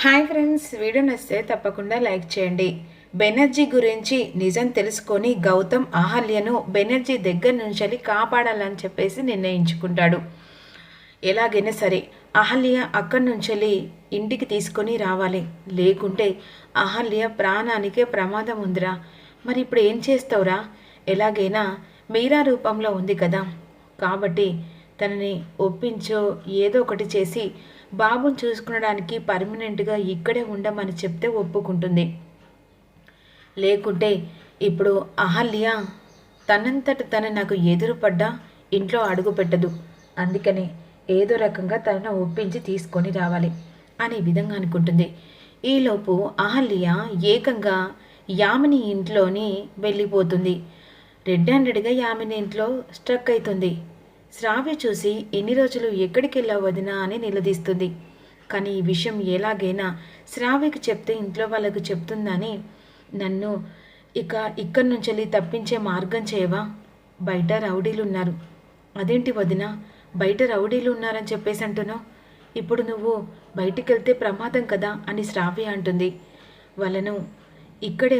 Hi friends, video నచ్చితే తప్పకుండా like చేయండి. బెనర్జీ గురించి నిజం తెలుసుకొని గౌతమ్ అహల్యను బెనర్జీ దగ్గర నుంచి కాపాడాలని చెప్పేసి నిర్ణయించుకుంటాడు. ఎలాగైనా సరే అహల్య అక్కడి నుంచి ఇంటికి తీసుకొని రావాలి, లేకుంటే అహల్య ప్రాణానికే ప్రమాదం ఉందిరా. మరి ఇప్పుడు ఏం చేస్తావురా? ఎలాగైనా మీరా రూపంలో ఉంది కదా, కాబట్టి తనని ఒప్పించో ఏదో ఒకటి చేసి బాబుని చూసుకునడానికి పర్మనెంట్గా ఇక్కడే ఉండమని చెప్తే ఒప్పుకుంటుంది. లేకుంటే ఇప్పుడు అహల్య తనంతట తన నాకు ఎదురుపడ్డా ఇంట్లో అడుగు పెట్టదు. అందుకని ఏదో రకంగా తనను ఒప్పించి తీసుకొని రావాలి అనే విధంగా అనుకుంటుంది. ఈలోపు అహల్య ఏకంగా యామిని ఇంట్లోని వెళ్ళిపోతుంది. రెడ్ హ్యాండెడ్గా యామిని ఇంట్లో స్ట్రక్ అవుతుంది. శ్రావ్య చూసి ఎన్ని రోజులు ఎక్కడికి వెళ్ళావు వదినా అని నిలదీస్తుంది. కానీ ఈ విషయం ఎలాగైనా శ్రావ్యకి చెప్తే ఇంట్లో వాళ్ళకు చెప్తుందని నన్ను ఇక్కడి నుంచి తప్పించే మార్గం చేయవా? బయట రౌడీలు ఉన్నారు. అదేంటి వదినా, బయట రౌడీలు ఉన్నారని చెప్పేసి అంటున్నావు? ఇప్పుడు నువ్వు బయటికి వెళ్తే ప్రమాదం కదా అని శ్రావ్య అంటుంది. వాళ్ళను ఇక్కడి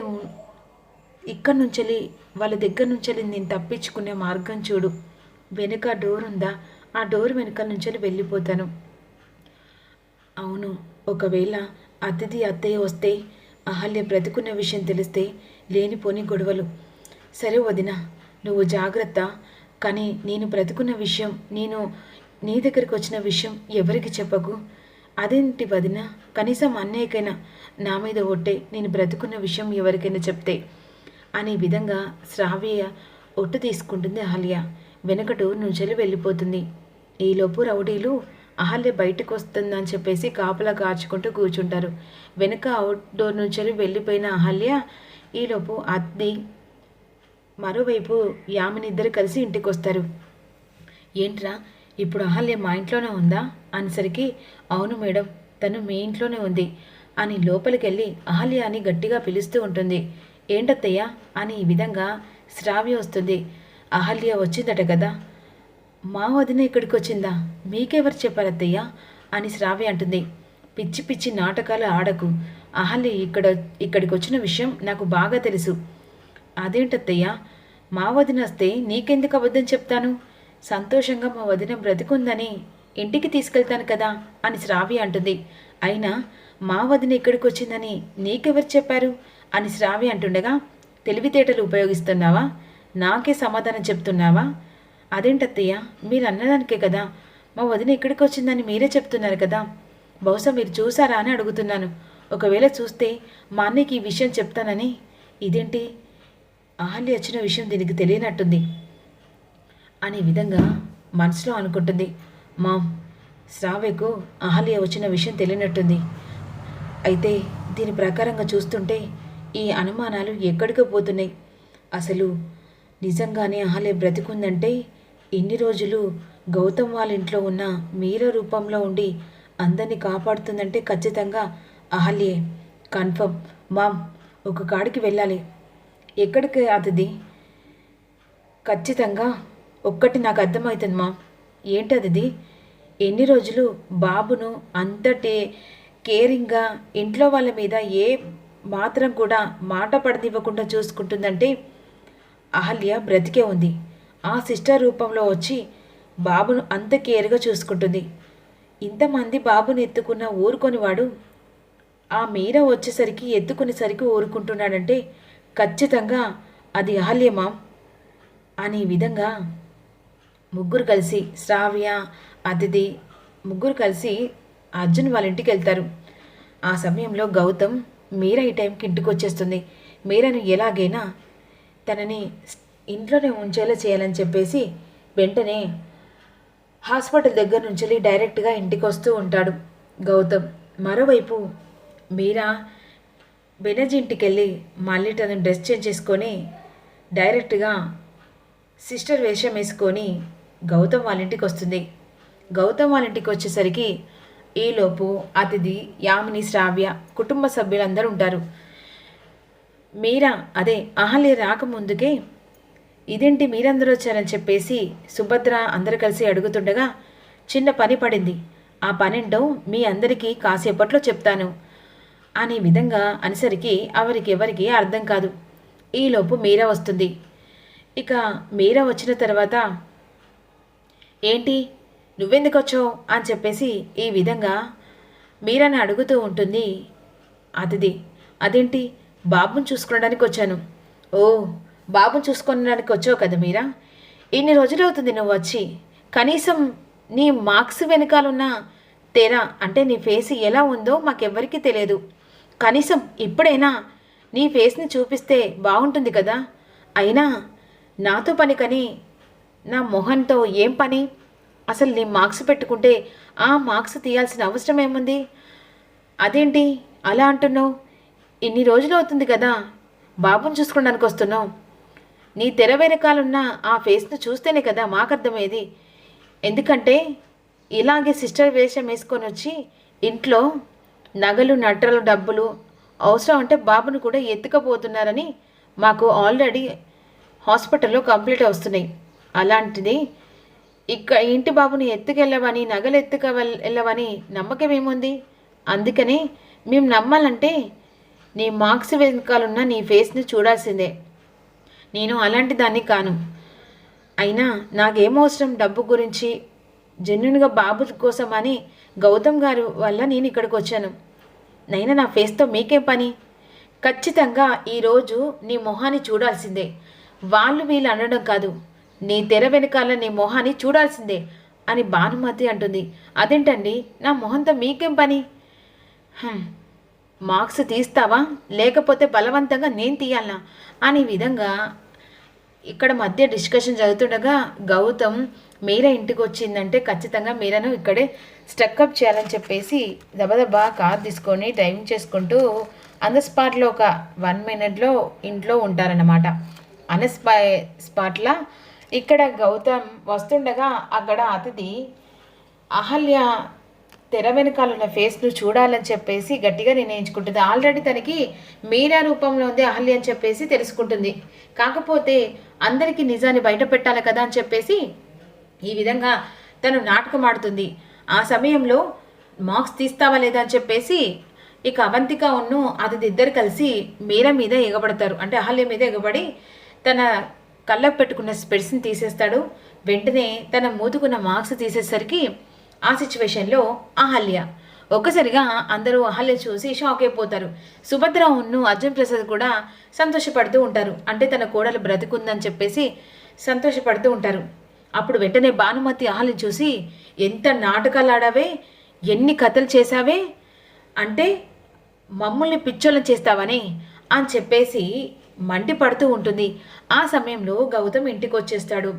నుంచి వాళ్ళ దగ్గర నుంచి నేను తప్పించుకునే మార్గం చూడు. వెనుక డోర్ ఉందా? ఆ డోర్ వెనుక నుంచి వెళ్ళిపోతాను. అవును, ఒకవేళ అతిథి అత్తయ్య వస్తే అహల్య బ్రతుకున్న విషయం తెలిస్తే లేనిపోని గొడవలు. సరే వదిన, నువ్వు జాగ్రత్త. కానీ నేను బ్రతుకున్న విషయం, నేను నీ దగ్గరికి వచ్చిన విషయం ఎవరికి చెప్పకు. అదేంటి వదిన, కనీసం అన్నయ్యకైనా నా మీద ఒట్టే నేను బ్రతుకున్న విషయం ఎవరికైనా చెప్తే అనే విధంగా శ్రావ్య ఒట్టు తీసుకుంటుంది అహల్య. వెనక డోర్ నుంచి వెళ్ళిపోతుంది. ఈలోపు రౌడీలు అహల్య బయటకు వస్తుందని చెప్పేసి కాపలా కాచుకుంటూ కూర్చుంటారు. వెనక అవుట్ డోర్ నుంచి వెళ్ళిపోయిన అహల్య ఈలోపు అద్ది మరోవైపు యామిని ఇద్దరు కలిసి ఇంటికి వస్తారు. ఏంట్రా, ఇప్పుడు అహల్య మా ఇంట్లోనే ఉందా అనేసరికి అవును మేడం, తను మీ ఇంట్లోనే ఉంది అని లోపలికి వెళ్ళి అహల్య అని గట్టిగా పిలుస్తూ ఉంటుంది. ఏంటత్తయ్య అని ఈ విధంగా శ్రావ్య వస్తుంది. అహల్య వచ్చిందట కదా. మా వదిన ఇక్కడికి వచ్చిందా? మీకెవరు చెప్పారత్తయ్య అని శ్రావ్య అంటుంది. పిచ్చి పిచ్చి నాటకాలు ఆడకు. అహల్య ఇక్కడికి వచ్చిన విషయం నాకు బాగా తెలుసు. అదేంటత్తయ్య, మా వదిన వస్తే నీకెందుకు అబద్ధం చెప్తాను? సంతోషంగా మా వదిన బ్రతికుందని ఇంటికి తీసుకెళ్తాను కదా అని శ్రావ్య అంటుంది. అయినా మా వదిన ఇక్కడికి వచ్చిందని నీకెవరు చెప్పారు అని శ్రావ్య అంటుండగా, తెలివితేటలు ఉపయోగిస్తున్నావా? నాకే సమాధానం చెప్తున్నావా? అదేంటత్తయ్య, మీరు అన్నదానికే కదా మా వదిన ఇక్కడికి వచ్చిందని మీరే చెప్తున్నారు కదా. బహుశా మీరు చూసారా అని అడుగుతున్నాను. ఒకవేళ చూస్తే మా అన్నయ్యకి ఈ విషయం చెప్తానని. ఇదేంటి, అహల్య వచ్చిన విషయం దీనికి తెలియనట్టుంది అనే విధంగా మనసులో అనుకుంటుంది. మామ్, శ్రావ్యకు అహల్య వచ్చిన విషయం తెలియనట్టుంది. అయితే దీని ప్రకారంగా చూస్తుంటే ఈ అనుమానాలు ఎక్కడికో పోతున్నాయి. అసలు నిజంగానే అహల్య బ్రతికుందంటే ఇన్ని రోజులు గౌతమ్ వాళ్ళ ఇంట్లో ఉన్న మీరా రూపంలో ఉండి అందరినీ కాపాడుతుందంటే ఖచ్చితంగా అహల్యే, కన్ఫర్మ్. మామ్, ఒక కాడికి వెళ్ళాలి. ఎక్కడికి అతిథి? ఖచ్చితంగా ఒక్కటి నాకు అర్థమవుతుంది మామ్. ఏంటది? ఎన్ని రోజులు బాబును అంతటి కేరింగ్గా ఇంట్లో వాళ్ళ మీద ఏ మాత్రం కూడా మాట పడనివ్వకుండా చూసుకుంటుందంటే అహల్య బ్రతికే ఉంది. ఆ సిస్టర్ రూపంలో వచ్చి బాబును అంత కేర్గా చూసుకుంటుంది. ఇంతమంది బాబుని ఎత్తుకున్న ఊరుకొనివాడు ఆ మీరా వచ్చేసరికి ఎత్తుకునేసరికి ఊరుకుంటున్నాడంటే ఖచ్చితంగా అది అహల్యమా అనే విధంగా ముగ్గురు కలిసి శ్రావ్య, అతిథి ముగ్గురు కలిసి అర్జున్ వాళ్ళ ఇంటికి వెళ్తారు. ఆ సమయంలో గౌతమ్ మీరా ఈ టైంకి ఇంటికి వచ్చేస్తుంది. మీరాను ఎలాగైనా తనని ఇంట్లోనే ఉంచేలా చేయాలని చెప్పేసి వెంటనే హాస్పిటల్ దగ్గర నుంచి డైరెక్ట్గా ఇంటికి వస్తూ ఉంటాడు గౌతమ్. మరోవైపు మీరా బెనర్జీ ఇంటికి వెళ్ళి మళ్ళీ తను డ్రెస్ చేంజ్ చేసుకొని డైరెక్ట్గా సిస్టర్ వేషం వేసుకొని గౌతమ్ వాళ్ళ ఇంటికి వస్తుంది. గౌతమ్ వాళ్ళ ఇంటికి వచ్చేసరికి ఈలోపు అతిథి, యామిని, శ్రావ్య కుటుంబ సభ్యులందరూ ఉంటారు. మీరా అదే అహల్య రాకముందుకే ఇదేంటి మీరందరూ వచ్చారని చెప్పేసి సుభద్ర అందరు కలిసి అడుగుతుండగా చిన్న పని పడింది. ఆ పనేంటో మీ అందరికీ కాసేపట్లో చెప్తాను అనే విధంగా అనేసరికి ఎవరికి అర్థం కాదు. ఈలోపు మీరా వస్తుంది. ఇక మీరా వచ్చిన తర్వాత ఏంటి నువ్వెందుకు వచ్చావు అని చెప్పేసి ఈ విధంగా మీరాని అడుగుతూ ఉంటుంది అతిథి. అదేంటి బాబుని చూసుకోవడానికి వచ్చాను. ఓ బాబుని చూసుకోవడానికి వచ్చావు కదా మీరా, ఇన్ని రోజులు అవుతుంది నువ్వు వచ్చి. కనీసం నీ మార్క్స్ వెనకాలన్న తెర అంటే నీ ఫేస్ ఎలా ఉందో మాకెవ్వరికీ తెలియదు. కనీసం ఇప్పుడైనా నీ ఫేస్ని చూపిస్తే బాగుంటుంది కదా. అయినా నాతో పని కని నా మొహంతో ఏం పని? అసలు నీ మార్క్స్ పెట్టుకుంటే ఆ మార్క్స్ తీయాల్సిన అవసరం ఏముంది? అదేంటి అలా అంటున్నావు? ఇన్ని రోజులు అవుతుంది కదా బాబుని చూసుకోవడానికి వస్తున్నావు. నీ తెర వెనకాలన్న ఆ ఫేస్ను చూస్తేనే కదా మాకు అర్థమయ్యేది. ఎందుకంటే ఇలాగే సిస్టర్ వేషం వేసుకొని వచ్చి ఇంట్లో నగలు నట్రలు డబ్బులు అవసరం అంటే బాబును కూడా ఎత్తుకపోతున్నారని మాకు ఆల్రెడీ హాస్పిటల్లో కంప్లీట్ వస్తున్నాయి. అలాంటిది ఇంటి బాబుని ఎత్తుకెళ్ళవని నగలు వెళ్ళవని నమ్మకం ఏముంది? అందుకనే మేము నమ్మాలంటే నీ మార్క్స్ వెనకాలన్న నీ ఫేస్ని చూడాల్సిందే. నేను అలాంటి దాన్ని కాను. అయినా నాకేమవసరం డబ్బు గురించి? జెన్యున్గా బాబు కోసం అని గౌతమ్ గారు వల్ల నేను ఇక్కడికి వచ్చాను. నైనా నా ఫేస్తో మీకేం పని? ఖచ్చితంగా ఈరోజు నీ మొహాన్ని చూడాల్సిందే. వీళ్ళు అనడం కాదు, నీ తెర వెనకాల నీ మొహాన్ని చూడాల్సిందే అని భానుమతి అంటుంది. అదేంటండి నా మొహంతో మీకేం పని? మార్క్స్ తీస్తావా లేకపోతే బలవంతంగా నేను తీయాలనా అనే విధంగా ఇక్కడ మధ్య డిస్కషన్ జరుగుతుండగా గౌతమ్ మీరా ఇంటికి వచ్చిందంటే ఖచ్చితంగా మీరాను ఇక్కడే స్టక్అప్ చేయాలని చెప్పేసి దబదబా కార్ తీసుకొని డ్రైవింగ్ చేసుకుంటూ ఆన్ ద స్పాట్లో ఒక 1 minute ఇంట్లో ఉంటారన్నమాట. ఆన్ స్పాట్లా ఇక్కడ గౌతమ్ వస్తుండగా అక్కడ అతిథి అహల్య తెర వెనకాలన్న ఫేస్ను చూడాలని చెప్పేసి గట్టిగా నిర్ణయించుకుంటుంది. ఆల్రెడీ తనకి మీరా రూపంలో ఉంది అహల్య అని చెప్పేసి తెలుసుకుంటుంది. కాకపోతే అందరికీ నిజాన్ని బయట పెట్టాలి కదా అని చెప్పేసి ఈ విధంగా తను నాటకం ఆడుతుంది. ఆ సమయంలో మార్క్స్ తీస్తావా లేదా అని చెప్పేసి ఇక అవంతిక ఉన్ను అది ఇద్దరు కలిసి మీరా మీద ఎగబడతారు. అంటే అహల్య మీద ఎగబడి తన కళ్ళకు పెట్టుకున్న స్పెట్స్ని తీసేస్తాడు. వెంటనే తన మూతుకున్న మార్క్స్ తీసేసరికి ఆ సిచ్యువేషన్లో అహల్య ఒక్కసారిగా అందరూ అహల్య చూసి షాక్ అయిపోతారు. సుభద్ర ఉన్ను అర్జున్ ప్రసాద్ కూడా సంతోషపడుతూ ఉంటారు. అంటే తన కోడలు బ్రతికుందని చెప్పేసి సంతోషపడుతూ ఉంటారు. అప్పుడు వెంటనే భానుమతి అహల్య చూసి ఎంత నాటకాలు ఆడావే, ఎన్ని కథలు చేశావే, అంటే మమ్మల్ని పిచ్చోళ్ళని చేస్తావని అని చెప్పేసి మండిపడుతూ ఉంటుంది. ఆ సమయంలో గౌతమ్ ఇంటికి వచ్చేస్తాడు.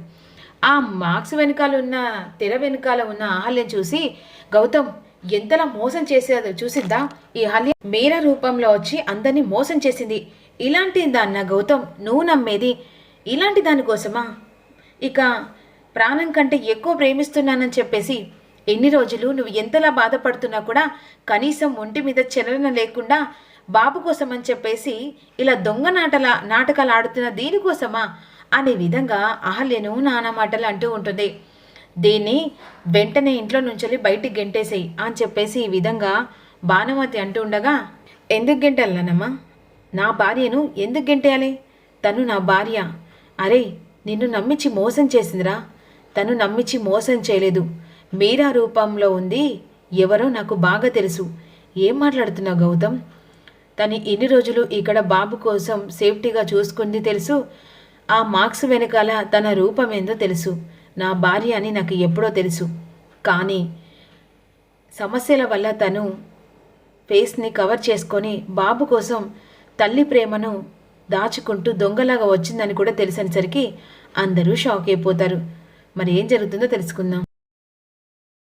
ఆ మార్క్స్ వెనకాల ఉన్న తెర వెనకాల ఉన్న అహల్యను చూసి గౌతమ్ ఎంతలా మోసం చేసేదో చూసిద్దా ఈ అహల్య మీరా రూపంలో వచ్చి అందరినీ మోసం చేసింది. ఇలాంటి దాన్న గౌతమ్ నువ్వు నమ్మేది? ఇలాంటి దానికోసమా? ఇక ప్రాణం కంటే ఎక్కువ ప్రేమిస్తున్నానని చెప్పేసి ఎన్ని రోజులు నువ్వు ఎంతలా బాధపడుతున్నా కూడా కనీసం ఒంటి మీద చలన లేకుండా బాబు కోసం అని చెప్పేసి ఇలా దొంగ నాటకాలు ఆడుతున్న దీనికోసమా అనే విధంగా అహల్యను నానా మాటలు అంటూ ఉంటుంది. దీన్ని వెంటనే ఇంట్లో నుంచి బయటికి గెంటేసేయి అని చెప్పేసి ఈ విధంగా భానుమతి అంటూ ఉండగా, ఎందుకు గెంటాలనమ్మా? నా భార్యను ఎందుకు గెంటేయాలి? తను నా భార్య. అరే నిన్ను నమ్మించి మోసం చేసిందిరా. తను నమ్మించి మోసం చేయలేదు. మీరా రూపంలో ఉంది ఎవరో నాకు బాగా తెలుసు. ఏం మాట్లాడుతున్నావు గౌతమ్? తను ఇన్ని రోజులు ఇక్కడ బాబు కోసం సేఫ్టీగా చూసుకుంది తెలుసు. ఆ మార్క్స్ వెనకాల తన రూపం ఏందో తెలుసు. నా భార్య అని నాకు ఎప్పుడో తెలుసు. కానీ సమస్యల వల్ల తను ఫేస్ని కవర్ చేసుకొని బాబు కోసం తల్లి ప్రేమను దాచుకుంటూ దొంగలాగా వచ్చిందని కూడా తెలిసేసరికి అందరూ షాక్ అయిపోతారు. మరి ఏం జరుగుతుందో తెలుసుకుందాం.